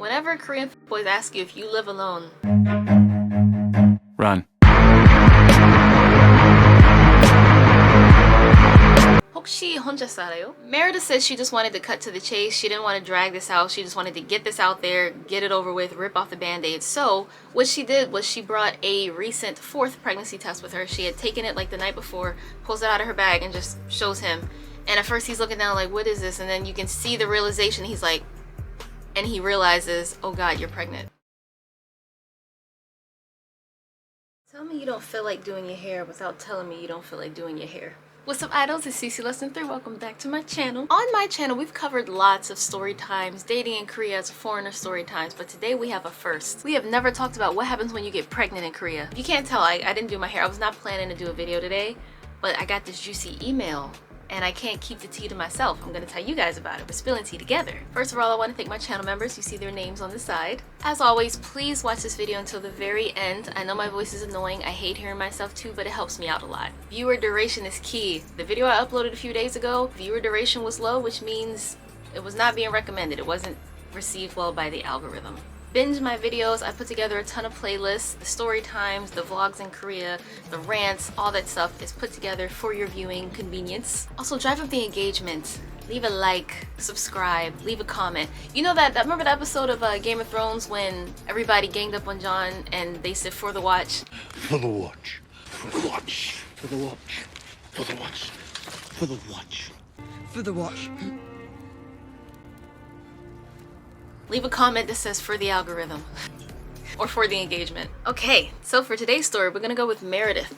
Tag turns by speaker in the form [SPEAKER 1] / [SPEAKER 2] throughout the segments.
[SPEAKER 1] Whenever Korean boys ask you if you live alone,
[SPEAKER 2] run.
[SPEAKER 1] 혹시 혼자 살아요? Meredith said she just wanted to cut to the chase. She didn't want to drag this out. She just wanted to get this out there, get it over with, rip off the band-aid. So what she did was she brought a recent 4th pregnancy test with her. She had taken it like the night before, pulls it out of her bag and just shows him. And at first he's looking down like, what is this? And then you can see the realization. He's like, and he realizes, oh God, you're pregnant. Tell me you don't feel like doing your hair without telling me you don't feel like doing your hair. What's up, idols? It's Cece Lesson 3. Welcome back to my channel. On my channel, we've covered lots of story times, dating in Korea as a foreigner story times, but today we have a first. We have never talked about what happens when you get pregnant in Korea. If you can't tell, I didn't do my hair. I was not planning to do a video today, but I got this juicy email and I can't keep the tea to myself. I'm gonna tell you guys about it. We're spilling tea together. First of all, I want to thank my channel members. You see their names on the side. As always, please watch this video until the very end. I know my voice is annoying. I hate hearing myself too, but it helps me out a lot. Viewer duration is key. The video I uploaded a few days ago, viewer duration was low, which means it was not being recommended. It wasn't received well by the algorithm. Binge my videos. I put together a ton of playlists, the story times, the vlogs in Korea, the rants, all that stuff is put together for your viewing convenience. Also, drive up the engagement. Leave a like, subscribe, leave a comment. You know that remember the episode of Game of Thrones when everybody ganged up on Jon and they said for the watch?
[SPEAKER 3] For the watch. For the watch. For the watch. For the watch. For the watch.
[SPEAKER 4] For the watch.
[SPEAKER 1] Leave a comment that says for the algorithm or for the engagement. Okay, so for today's story, we're gonna go with Meredith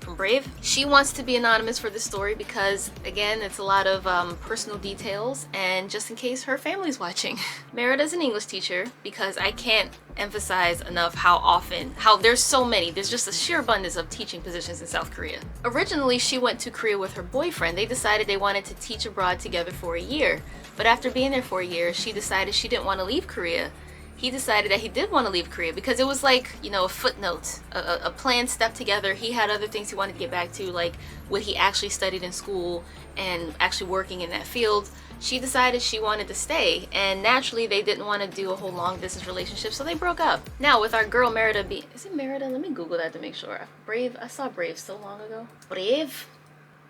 [SPEAKER 1] from Brave. She wants to be anonymous for this story because, again, it's a lot of personal details and just in case her family's watching. Meredith's an English teacher because I can't emphasize enough how there's so many. There's just a sheer abundance of teaching positions in South Korea. Originally, she went to Korea with her boyfriend. They decided they wanted to teach abroad together for a year. But after being there for a year, she decided she didn't want to leave Korea. He decided that he did want to leave Korea because it was like, you know, a footnote, a planned step together. He had other things he wanted to get back to, like what he actually studied in school and actually working in that field. She decided she wanted to stay, and naturally they didn't want to do a whole long distance relationship, so they broke up. Now with our girl Merida is it Merida? Let me Google that to make sure. Brave, I saw Brave so long ago. Brave?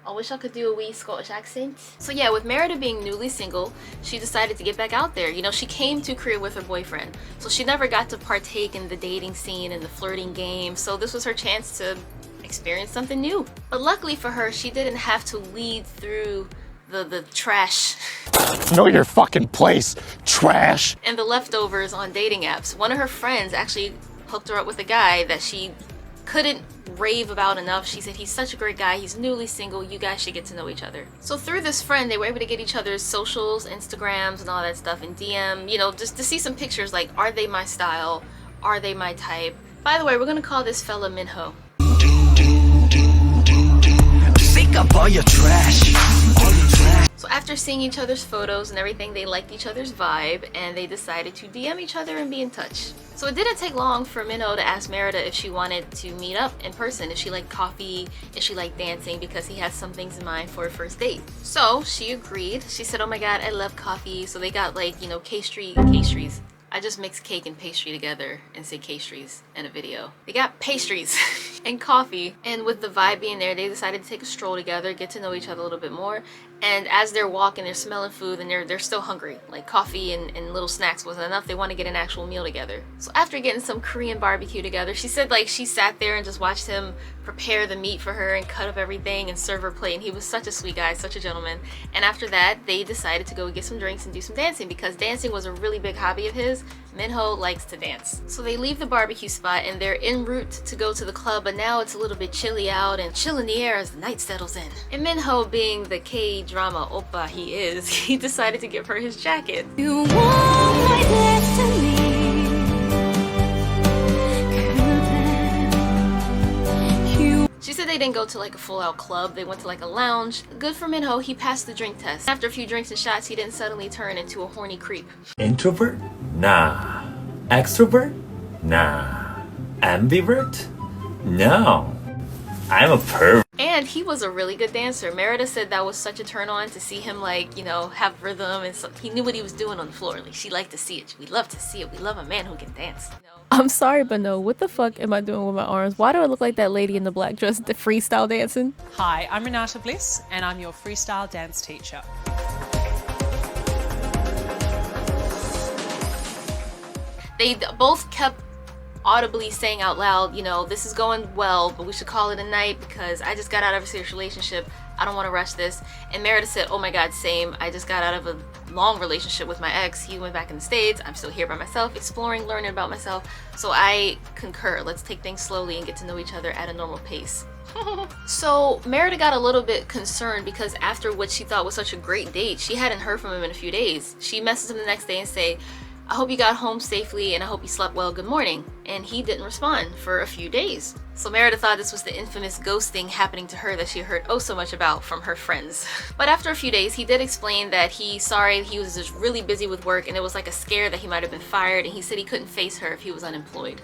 [SPEAKER 1] I wish I could do a wee Scottish accent. So yeah, with Merida being newly single, she decided to get back out there. You know, she came to Korea with her boyfriend, so she never got to partake in the dating scene and the flirting game, so this was her chance to experience something new. But luckily for her, she didn't have to weed through the trash.
[SPEAKER 2] Know your fucking place, trash.
[SPEAKER 1] And the leftovers on dating apps. One of her friends actually hooked her up with a guy that she couldn't rave about enough. She said he's such a great guy, he's newly single, you guys should get to know each other. So through this friend, they were able to get each other's socials, Instagrams, and all that stuff, and DM, you know, just to see some pictures like, are they my style? Are they my type? By the way, we're gonna call this fella Minho.
[SPEAKER 4] Pick up all your trash.
[SPEAKER 1] So after seeing each other's photos and everything, they liked each other's vibe and they decided to DM each other and be in touch. So it didn't take long for Minho to ask Merida if she wanted to meet up in person, if she liked coffee, if she liked dancing, because he has some things in mind for a first date. So she agreed. She said, oh my God, I love coffee. So they got like, you know, pastries. I just mixed cake and pastry together and said pastries in a video. They got pastries and coffee, and with the vibe being there, they decided to take a stroll together, get to know each other a little bit more. And as they're walking, they're smelling food and they're still hungry. Like coffee and little snacks wasn't enough. They want to get an actual meal together. So after getting some Korean barbecue together, she said like she sat there and just watched him prepare the meat for her and cut up everything and serve her plate. And he was such a sweet guy, such a gentleman. And after that, they decided to go get some drinks and do some dancing because dancing was a really big hobby of his. Minho likes to dance. So they leave the barbecue spot and they're en route to go to the club, but now it's a little bit chilly out and chill in the air as the night settles in. And Minho, being the K-drama oppa he is, he decided to give her his jacket.
[SPEAKER 5] You want my destiny.
[SPEAKER 1] She said they didn't go to like a full-out club, they went to like a lounge. Good for Minho, he passed the drink test. After a few drinks and shots, he didn't suddenly turn into a horny creep.
[SPEAKER 6] Introvert? Nah. Extrovert? Nah. Ambivert? No. I'm a perv.
[SPEAKER 1] And And he was a really good dancer. Merida said that was such a turn on to see him, like, you know, have rhythm, and so he knew what he was doing on the floor. Like, she liked to see it. We love to see it. We love a man who can dance. You know?
[SPEAKER 7] I'm sorry, but no, what the fuck am I doing with my arms? Why do I look like that lady in the black dress, the freestyle dancing?
[SPEAKER 8] Hi, I'm Renata Bliss, and I'm your freestyle dance teacher.
[SPEAKER 1] They both kept audibly saying out loud, you know, this is going well, but we should call it a night because I just got out of a serious relationship. I don't want to rush this. And Merida said, oh my God, same. I just got out of a long relationship with my ex. He went back in the States. I'm still here by myself, exploring, learning about myself. So I concur. Let's take things slowly and get to know each other at a normal pace. So Merida got a little bit concerned because after what she thought was such a great date, she hadn't heard from him in a few days. She messaged him the next day and say, I hope you got home safely and I hope you slept well, good morning. And he didn't respond for a few days. So Merida thought this was the infamous ghosting happening to her that she heard oh so much about from her friends. But after a few days, he did explain that he's sorry, he was just really busy with work and it was like a scare that he might have been fired, and he said he couldn't face her if he was unemployed.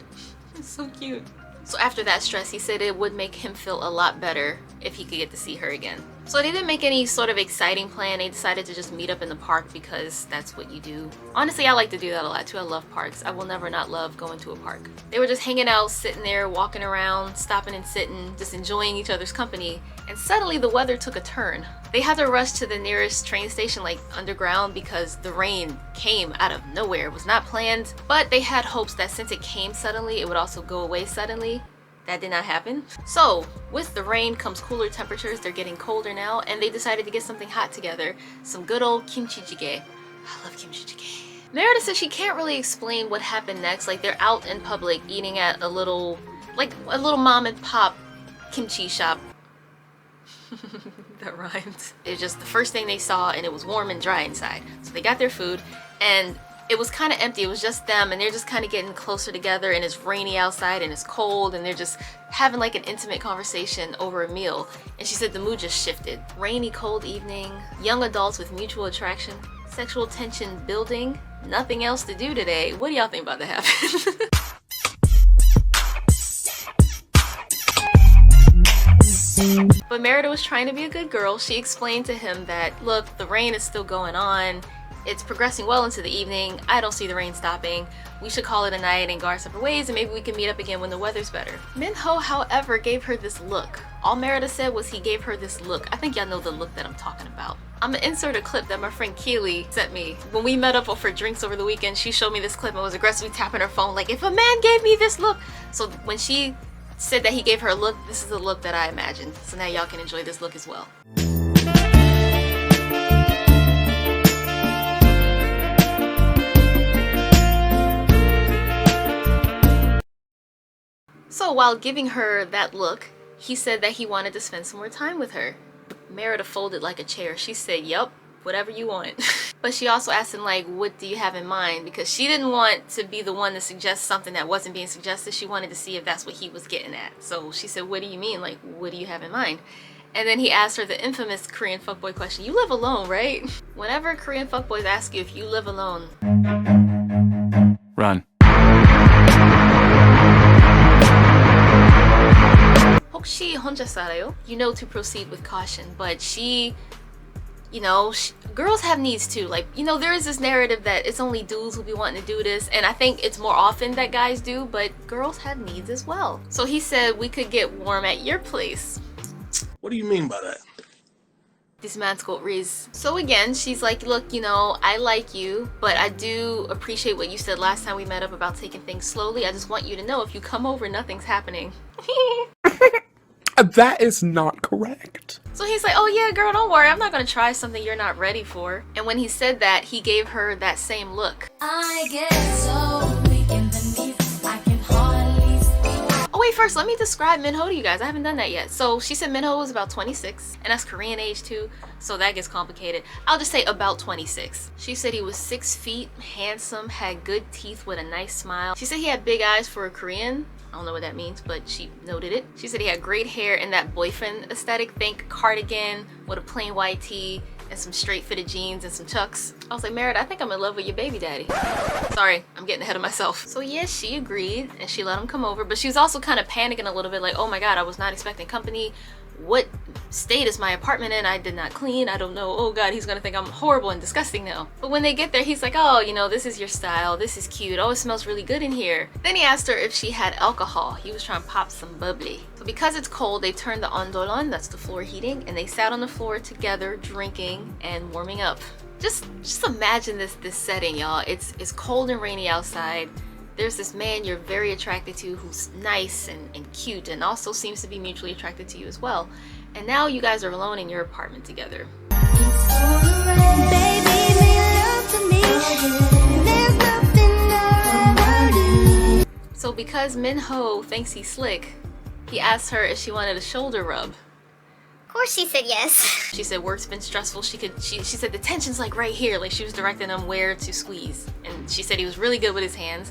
[SPEAKER 1] It's so cute. So after that stress, he said it would make him feel a lot better if he could get to see her again. So they didn't make any sort of exciting plan. They decided to just meet up in the park because that's what you do. Honestly, I like to do that a lot too. I love parks. I will never not love going to a park. They were just hanging out, sitting there, walking around, stopping and sitting, just enjoying each other's company. And suddenly the weather took a turn. They had to rush to the nearest train station, like underground, because the rain came out of nowhere. It was not planned, but they had hopes that since it came suddenly, it would also go away suddenly. That did not happen. So with the rain comes cooler temperatures. They're getting colder now, and they decided to get something hot together. Some good old kimchi jjigae. I love kimchi jjigae. Merida says she can't really explain what happened next. Like, they're out in public eating at a little mom and pop kimchi shop. That rhymes. It was just the first thing they saw, and it was warm and dry inside. So they got their food, and it was kind of empty. It was just them, and they're just kind of getting closer together, and it's rainy outside and it's cold, and they're just having like an intimate conversation over a meal. And she said the mood just shifted. Rainy, cold evening, young adults with mutual attraction, sexual tension building, nothing else to do today. What do y'all think about that happen? But Merida was trying to be a good girl. She explained to him that, look, the rain is still going on. It's progressing well into the evening. I don't see the rain stopping. We should call it a night and go our separate ways, and maybe we can meet up again when the weather's better. Minho, however, gave her this look. All Merida said was he gave her this look. I think y'all know the look that I'm talking about. I'm gonna insert a clip that my friend Keely sent me. When we met up for drinks over the weekend, she showed me this clip and was aggressively tapping her phone like, if a man gave me this look. So when she said that he gave her a look, this is the look that I imagined. So now y'all can enjoy this look as well. So while giving her that look, he said that he wanted to spend some more time with her. Merida folded like a chair. She said, yup, whatever you want. But she also asked him, like, what do you have in mind? Because she didn't want to be the one to suggest something that wasn't being suggested. She wanted to see if that's what he was getting at. So she said, what do you mean? Like, what do you have in mind? And then he asked her the infamous Korean fuckboy question. You live alone, right? Whenever Korean fuckboys ask you if you live alone,
[SPEAKER 3] Run.
[SPEAKER 1] 혹시 혼자 살아요? You know to proceed with caution, but she, you know, girls have needs too. Like, you know, there is this narrative that it's only dudes who be wanting to do this, and I think it's more often that guys do, but girls have needs as well. So he said we could get warm at your place.
[SPEAKER 3] What do you mean by that?
[SPEAKER 1] This man's got Riz. So again, she's like, look, you know, I like you, but I do appreciate what you said last time we met up about taking things slowly. I just want you to know if you come over, nothing's happening.
[SPEAKER 2] That is not correct.
[SPEAKER 1] So he's like, oh yeah, girl, don't worry. I'm not gonna try something you're not ready for. And when he said that, he gave her that same look.
[SPEAKER 5] I get so weak in the knees, I can hardly speak.
[SPEAKER 1] Oh wait, first let me describe Minho to you guys. I haven't done that yet. So she said Minho was about 26, and that's Korean age too, so that gets complicated. I'll just say about 26. She said he was 6 feet, handsome, had good teeth with a nice smile. She said he had big eyes for a Korean. I don't know what that means, but she noted it. She said he had great hair and that boyfriend aesthetic. Think cardigan with a plain white tee and some straight fitted jeans and some chucks. I was like, Merida, I think I'm in love with your baby daddy. Sorry, I'm getting ahead of myself. So yes, she agreed and she let him come over, but she was also kind of panicking a little bit like, oh my God, I was not expecting company. what state is my apartment in? I did not clean. I don't know. Oh God, he's gonna think I'm horrible and disgusting now. But when they get there, he's like, oh, you know, this is your style. This is cute. Oh, it smells really good in here. Then he asked her if she had alcohol. He was trying to pop some bubbly. So because it's cold, they turned the ondol on, that's the floor heating, and they sat on the floor together, drinking and warming up. Just imagine this setting, y'all. It's cold and rainy outside. There's this man you're very attracted to who's nice and cute and also seems to be mutually attracted to you as well. And now you guys are alone in your apartment together. So because Min-ho thinks he's slick, he asked her if she wanted a shoulder rub.
[SPEAKER 9] Of course she said yes.
[SPEAKER 1] She said work's been stressful. She said the tension's like right here. Like she was directing him where to squeeze. And she said he was really good with his hands.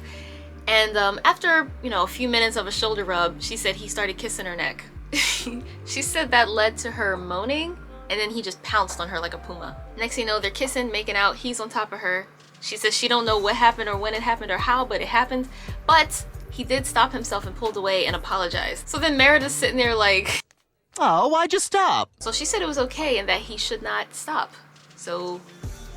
[SPEAKER 1] And after, you know, a few minutes of a shoulder rub, she said he started kissing her neck. She said that led to her moaning, and then he just pounced on her like a puma. Next thing you know, they're kissing, making out, he's on top of her. She says she don't know what happened or when it happened or how, but it happened. But he did stop himself and pulled away and apologized. So then Merida's sitting there like,
[SPEAKER 4] Oh, why'd you stop?
[SPEAKER 1] so she said it was okay and that he should not stop. So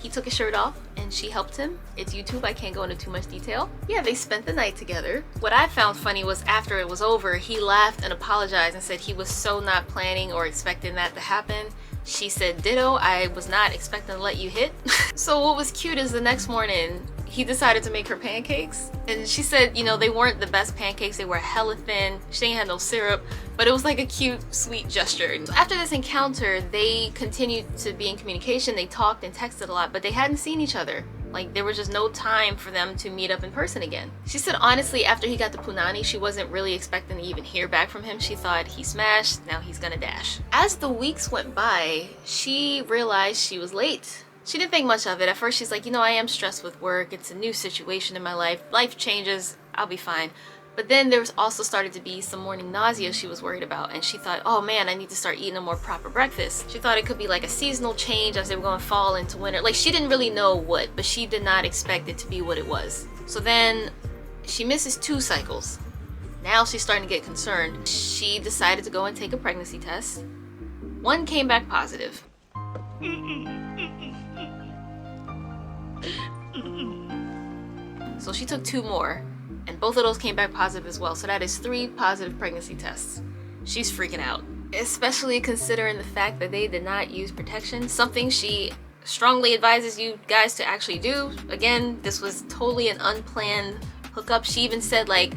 [SPEAKER 1] he took his shirt off and she helped him. It's YouTube, I can't go into too much detail. Yeah, they spent the night together. What I found funny was after it was over, he laughed and apologized and said he was so not planning or expecting that to happen. She said, ditto, I was not expecting to let you hit. So what was cute is the next morning, he decided to make her pancakes. And she said, you know, they weren't the best pancakes. They were hella thin. She ain't had no syrup, but it was like a cute, sweet gesture. So after this encounter, they continued to be in communication. They talked and texted a lot, but they hadn't seen each other. Like there was just no time for them to meet up in person again. She said honestly, after he got to Punani, she wasn't really expecting to even hear back from him. She thought he smashed, now he's gonna dash. As the weeks went by, she realized she was late. She didn't think much of it. At first she's like, you know, I am stressed with work. It's a new situation in my life. Life changes, I'll be fine. But then there was also started to be some morning nausea she was worried about, and she thought, oh man, I need to start eating a more proper breakfast. She thought it could be like a seasonal change as they were going fall into winter. Like she didn't really know what, but she did not expect it to be what it was. So then she misses 2 cycles. Now she's starting to get concerned. She decided to go and take a pregnancy test. 1 came back positive. So she took 2 more. And both of those came back positive as well. So that is 3 positive pregnancy tests. She's freaking out. Especially considering the fact that they did not use protection. Something she strongly advises you guys to actually do. Again, this was totally an unplanned hookup. She even said like,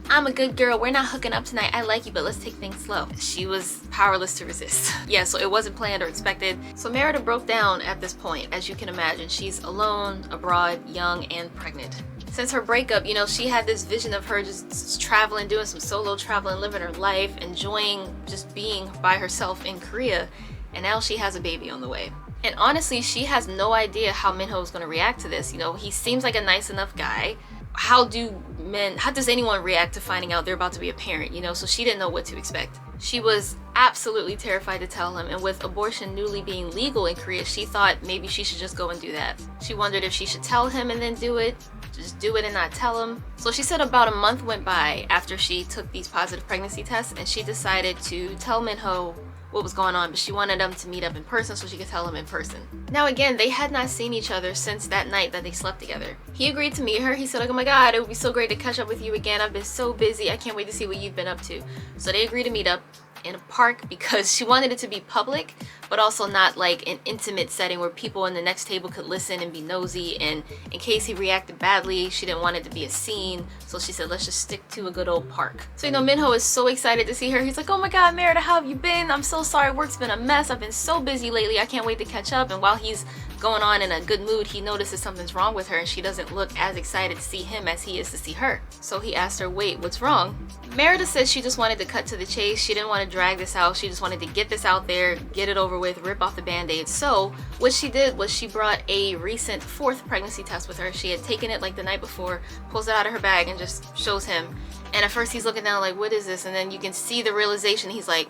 [SPEAKER 1] I'm a good girl, we're not hooking up tonight, I like you, but let's take things slow. She was powerless to resist. Yeah, so it wasn't planned or expected. So Merida broke down at this point. As you can imagine, she's alone, abroad, young, and pregnant. Since her breakup, you know, she had this vision of her just traveling, doing some solo traveling, living her life, enjoying just being by herself in Korea. And now she has a baby on the way. And honestly, she has no idea how Min-ho is going to react to this. You know, he seems like a nice enough guy. How does anyone react to finding out they're about to be a parent, you know? So she didn't know what to expect. She was absolutely terrified to tell him, and with abortion newly being legal in Korea, she thought maybe she should just go and do that. She wondered if she should tell him and then do it, just do it and not tell him. So she said about a month went by after she took these positive pregnancy tests, and she decided to tell Min-ho what was going on, but she wanted them to meet up in person so she could tell him in person. Now again, they had not seen each other since that night that they slept together. He agreed to meet her. He said, like, oh my god, it would be so great to catch up with you again. I've been so busy. I can't wait to see what you've been up to. So they agreed to meet up in a park because she wanted it to be public, but also not like an intimate setting where people in the next table could listen and be nosy, and in case he reacted badly, she didn't want it to be a scene, so she said let's just stick to a good old park. So you know, Min-ho is so excited to see her. He's like, oh my god, Merida, how have you been? I'm so sorry, work's been a mess. I've been so busy lately, I can't wait to catch up. And while he's going on in a good mood, he notices something's wrong with her and she doesn't look as excited to see him as he is to see her. So he asked her, wait, what's wrong? Merida says she just wanted to cut to the chase. She didn't want to drag this out. She just wanted to get this out there, get it over with, rip off the band-aid. So what she did was she brought a recent 4th pregnancy test with her. She had taken it like the night before, pulls it out of her bag and just shows him. And at first he's looking down like, what is this? And then you can see the realization. He's like,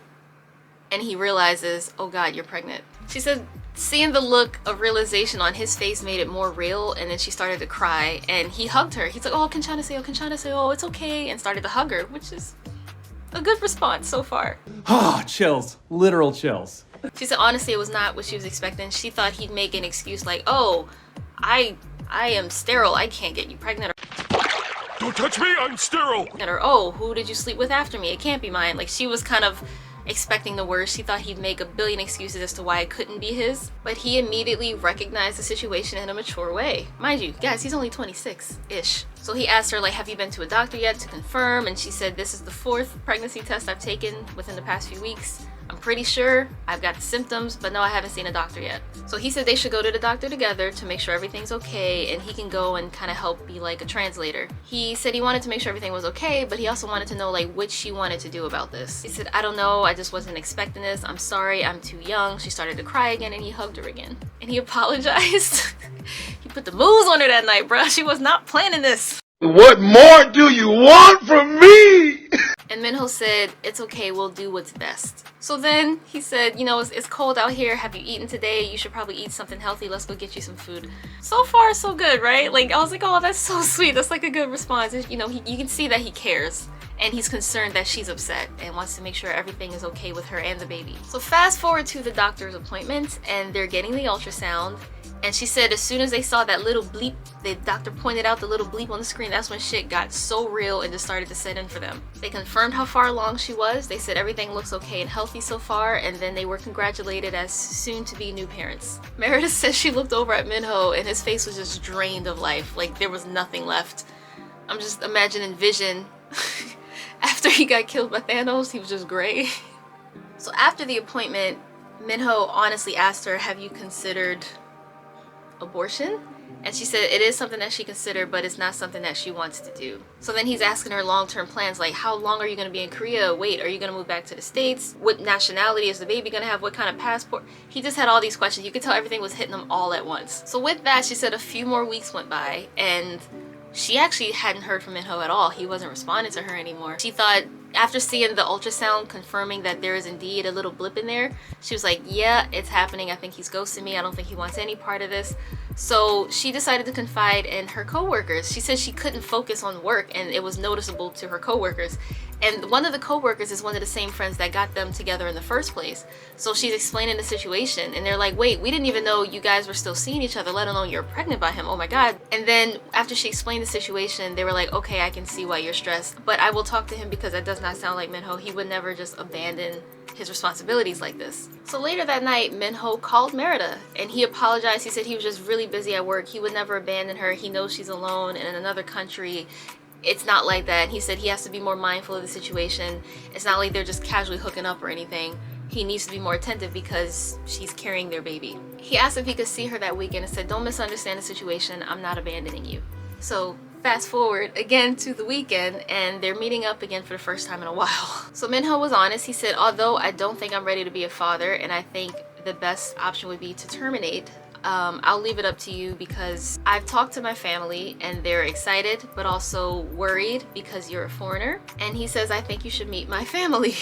[SPEAKER 1] and he realizes, oh god, you're pregnant. She said seeing the look of realization on his face made it more real, and then she started to cry and he hugged her. He's like, oh, Kanchana-seo, it's okay, and started to hug her, which is A good response so far.
[SPEAKER 6] Ah, chills. Literal chills.
[SPEAKER 1] She said honestly it was not what she was expecting. She thought he'd make an excuse like, oh, I am sterile, I can't get you pregnant,
[SPEAKER 2] Don't touch me, I'm sterile.
[SPEAKER 1] or oh, who did you sleep with after me? It can't be mine. Like, she was kind of expecting the worst. She thought he'd make a billion excuses as to why it couldn't be his, but he immediately recognized the situation in a mature way. Mind you, guys, he's only 26-ish. So he asked her, like, have you been to a doctor yet to confirm? And she said, this is the 4th pregnancy test I've taken within the past few weeks. I'm pretty sure I've got the symptoms, but no, I haven't seen a doctor yet. So he said they should go to the doctor together to make sure everything's okay, and he can go and kind of help be like a translator. He said he wanted to make sure everything was okay, but he also wanted to know like what she wanted to do about this. He said, I don't know, I just wasn't expecting this. I'm sorry, I'm too young. She started to cry again, and he hugged her again. And he apologized. He put the moves on her that night, bruh. She was not planning this.
[SPEAKER 2] What more do you want from me?
[SPEAKER 1] And Minho said, it's okay, we'll do what's best. So then he said, you know, it's cold out here. Have you eaten today? You should probably eat something healthy. Let's go get you some food. So far, so good, right? Like, I was like, oh, that's so sweet. That's like a good response. You know, you can see that he cares. And he's concerned that she's upset and wants to make sure everything is okay with her and the baby. So fast forward to the doctor's appointment, and they're getting the ultrasound. And she said as soon as they saw that little bleep, the doctor pointed out the little bleep on the screen, that's when shit got so real and just started to set in for them. They confirmed how far along she was. They said everything looks okay and healthy so far, and then they were congratulated as soon-to-be new parents. Meredith says she looked over at Minho and his face was just drained of life. Like, there was nothing left. I'm just imagining Vision. After he got killed by Thanos, he was just gray. So after the appointment, Minho honestly asked her, have you considered abortion? And she said it is something that she considered, but it's not something that she wants to do. So then he's asking her long-term plans, like how long are you going to be in Korea? Wait, are you going to move back to the States? What nationality is the baby going to have? What kind of passport? He just had all these questions. You could tell everything was hitting him all at once. So with that, she said a few more weeks went by, and she actually hadn't heard from Minho at all. He wasn't responding to her anymore. She thought, after seeing the ultrasound confirming that there is indeed a little blip in there, she was like, yeah, it's happening. I think he's ghosting me. I don't think he wants any part of this. So she decided to confide in her coworkers. She said she couldn't focus on work, and it was noticeable to her coworkers. And one of the coworkers is one of the same friends that got them together in the first place. So she's explaining the situation, and they're like, wait, we didn't even know you guys were still seeing each other, let alone you're pregnant by him. Oh my God. And then after she explained the situation, they were like, okay, I can see why you're stressed, but I will talk to him because that does not sound like Minho. He would never just abandon his responsibilities like this. So later that night, Minho called Merida and he apologized. He said he was just really busy at work. He would never abandon her. He knows she's alone in another country. It's not like that. He said he has to be more mindful of the situation. It's not like they're just casually hooking up or anything. He needs to be more attentive because she's carrying their baby. He asked if he could see her that weekend and said, don't misunderstand the situation. I'm not abandoning you. So fast forward again to the weekend, and they're meeting up again for the first time in a while. So Minho was honest. He said, although I don't think I'm ready to be a father, and I think the best option would be to terminate, I'll leave it up to you because I've talked to my family and they're excited but also worried because you're a foreigner. And he says, I think you should meet my family.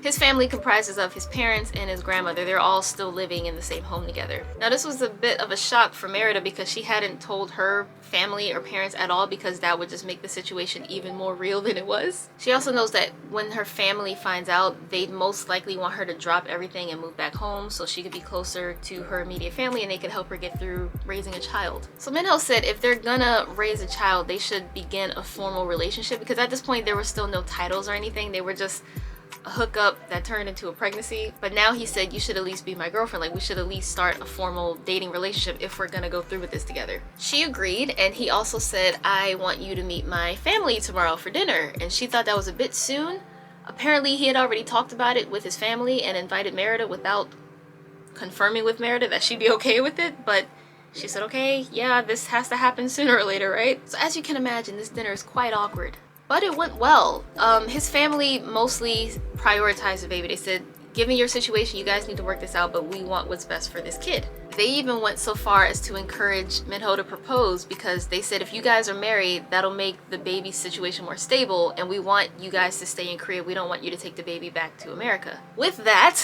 [SPEAKER 1] His family comprises of his parents and his grandmother. They're all still living in the same home together. Now this was a bit of a shock for Merida because she hadn't told her family or parents at all, because that would just make the situation even more real than it was. She also knows that when her family finds out, they'd most likely want her to drop everything and move back home so she could be closer to her immediate family and they could help her get through raising a child. So Minho said if they're gonna raise a child, they should begin a formal relationship, because at this point there were still no titles or anything. They were just a hookup that turned into a pregnancy. But now he said, you should at least be my girlfriend. Like, we should at least start a formal dating relationship if we're gonna go through with this together. She agreed, and he also said, I want you to meet my family tomorrow for dinner. And she thought that was a bit soon. Apparently he had already talked about it with his family and invited Merida without confirming with Merida that she'd be okay with it. But she said, okay, yeah, this has to happen sooner or later, right? So as you can imagine, this dinner is quite awkward. But it went well. His family mostly prioritized the baby. They said, given your situation, you guys need to work this out, but we want what's best for this kid. They even went so far as to encourage Minho to propose because they said if you guys are married, that'll make the baby situation more stable, and we want you guys to stay in Korea. We don't want you to take the baby back to America. With that,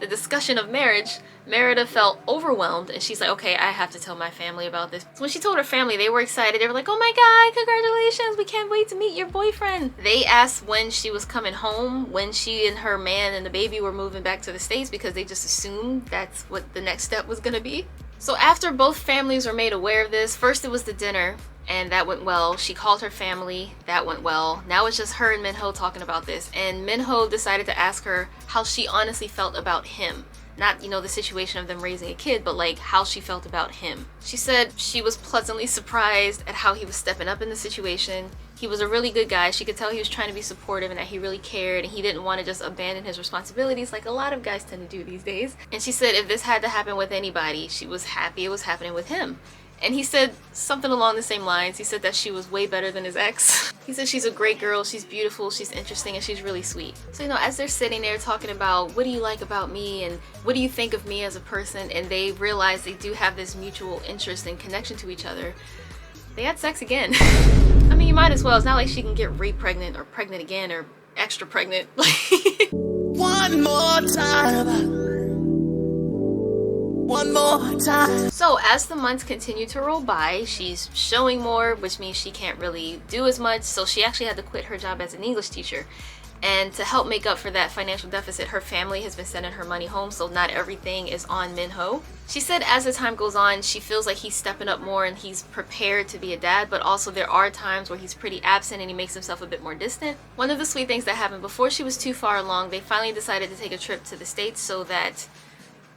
[SPEAKER 1] the discussion of marriage, Merida felt overwhelmed and she's like, okay, I have to tell my family about this. So when she told her family, they were excited. They were like, oh my God, congratulations. We can't wait to meet your boyfriend. They asked when she was coming home, when she and her man and the baby were moving back to the States because they just assumed that's what the next step was gonna be. So after both families were made aware of this, first it was the dinner and that went well. She called her family, that went well. Now it's just her and Minho talking about this, and Minho decided to ask her how she honestly felt about him. Not, you know, the situation of them raising a kid, but like how she felt about him. She said she was pleasantly surprised at how he was stepping up in the situation. He was a really good guy. She could tell he was trying to be supportive and that he really cared and he didn't want to just abandon his responsibilities like a lot of guys tend to do these days. And she said if this had to happen with anybody, she was happy it was happening with him. And he said something along the same lines. He said that she was way better than his ex. He said she's a great girl, she's beautiful, she's interesting, and she's really sweet. So, you know, as they're sitting there talking about what do you like about me and what do you think of me as a person, and they realize they do have this mutual interest and connection to each other, they had sex again. I mean, you might as well. It's not like she can get re-pregnant or pregnant again or extra pregnant.
[SPEAKER 4] One more time. One more time.
[SPEAKER 1] So as the months continue to roll by, she's showing more, which means she can't really do as much. So she actually had to quit her job as an English teacher. And to help make up for that financial deficit, her family has been sending her money home, so not everything is on Minho. She said as the time goes on, she feels like he's stepping up more and he's prepared to be a dad, but also there are times where he's pretty absent and he makes himself a bit more distant. One of the sweet things that happened before she was too far along, they finally decided to take a trip to the States so that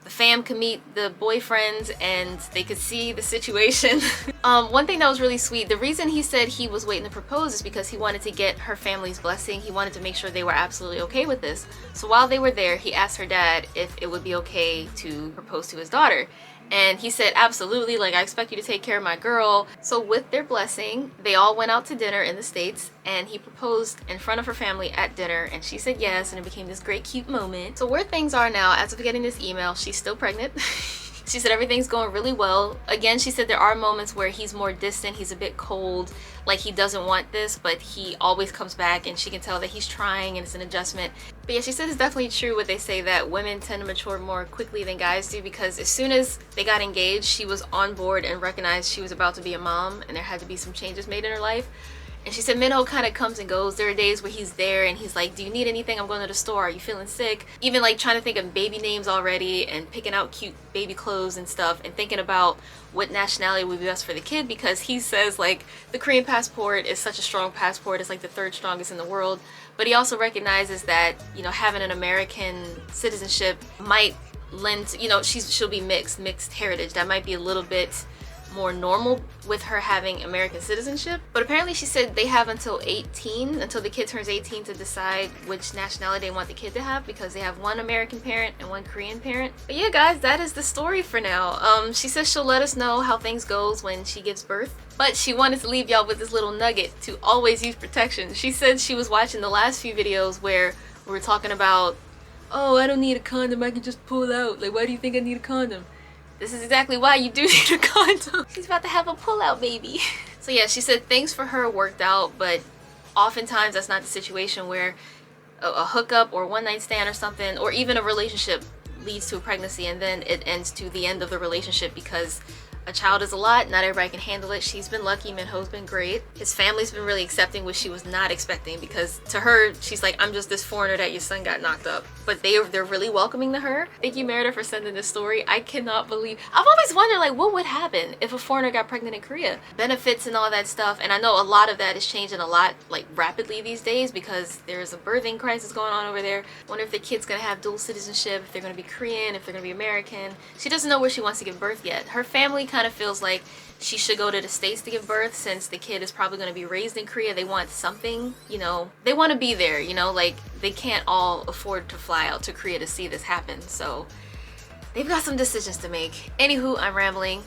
[SPEAKER 1] the fam could meet the boyfriends and they could see the situation. One thing that was really sweet, the reason he said he was waiting to propose is because he wanted to get her family's blessing. He wanted to make sure they were absolutely okay with this. So while they were there, he asked her dad if it would be okay to propose to his daughter. And he said, absolutely, like I expect you to take care of my girl. So with their blessing, they all went out to dinner in the States and he proposed in front of her family at dinner and she said yes, and it became this great cute moment. So where things are now, as of getting this email, she's still pregnant. She said everything's going really well. Again, she said there are moments where he's more distant, he's a bit cold, like he doesn't want this, but he always comes back and she can tell that he's trying and it's an adjustment. But yeah, she said it's definitely true what they say that women tend to mature more quickly than guys do, because as soon as they got engaged, she was on board and recognized she was about to be a mom and there had to be some changes made in her life. And she said Minho kind of comes and goes. There are days where he's there and he's like, do you need anything? I'm going to the store. Are you feeling sick? Even like trying to think of baby names already and picking out cute baby clothes and stuff and thinking about what nationality would be best for the kid, because he says like the Korean passport is such a strong passport. It's like the third strongest in the world. But he also recognizes that, you know, having an American citizenship might lend, you know, she'll be mixed heritage. That might be a little bit more normal with her having American citizenship. But apparently she said they have until the kid turns 18 to decide which nationality they want the kid to have, because they have one American parent and one Korean parent. But yeah guys, that is the story for now. She says she'll let us know how things goes when she gives birth, but she wanted to leave y'all with this little nugget to always use protection. She said she was watching the last few videos where we were talking about, oh, I don't need a condom, I can just pull out. Like, why do you think I need a condom? This is exactly why you do need a condom. She's about to have a pull-out baby. So yeah, she said things for her worked out, but oftentimes that's not the situation where a hookup or one-night stand or something, or even a relationship leads to a pregnancy and then it ends to the end of the relationship, because a child is a lot, not everybody can handle it. She's been lucky, Minho's been great. His family's been really accepting, which she was not expecting, because to her, she's like, I'm just this foreigner that your son got knocked up. But they're really welcoming to her. Thank you, Merida, for sending this story. I cannot believe, I've always wondered like what would happen if a foreigner got pregnant in Korea? Benefits and all that stuff, and I know a lot of that is changing a lot, like rapidly these days, because there's a birthing crisis going on over there. Wonder if the kid's gonna have dual citizenship, if they're gonna be Korean, if they're gonna be American. She doesn't know where she wants to give birth yet. Her family kind of feels like she should go to the States to give birth, since the kid is probably going to be raised in Korea. They want something, you know, they want to be there, you know, like they can't all afford to fly out to Korea to see this happen. So they've got some decisions to make. Anywho, I'm rambling.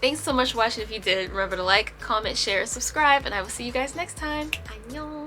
[SPEAKER 1] Thanks so much for watching. If you did, remember to like, comment, share, subscribe, and I will see you guys next time. Annyeong.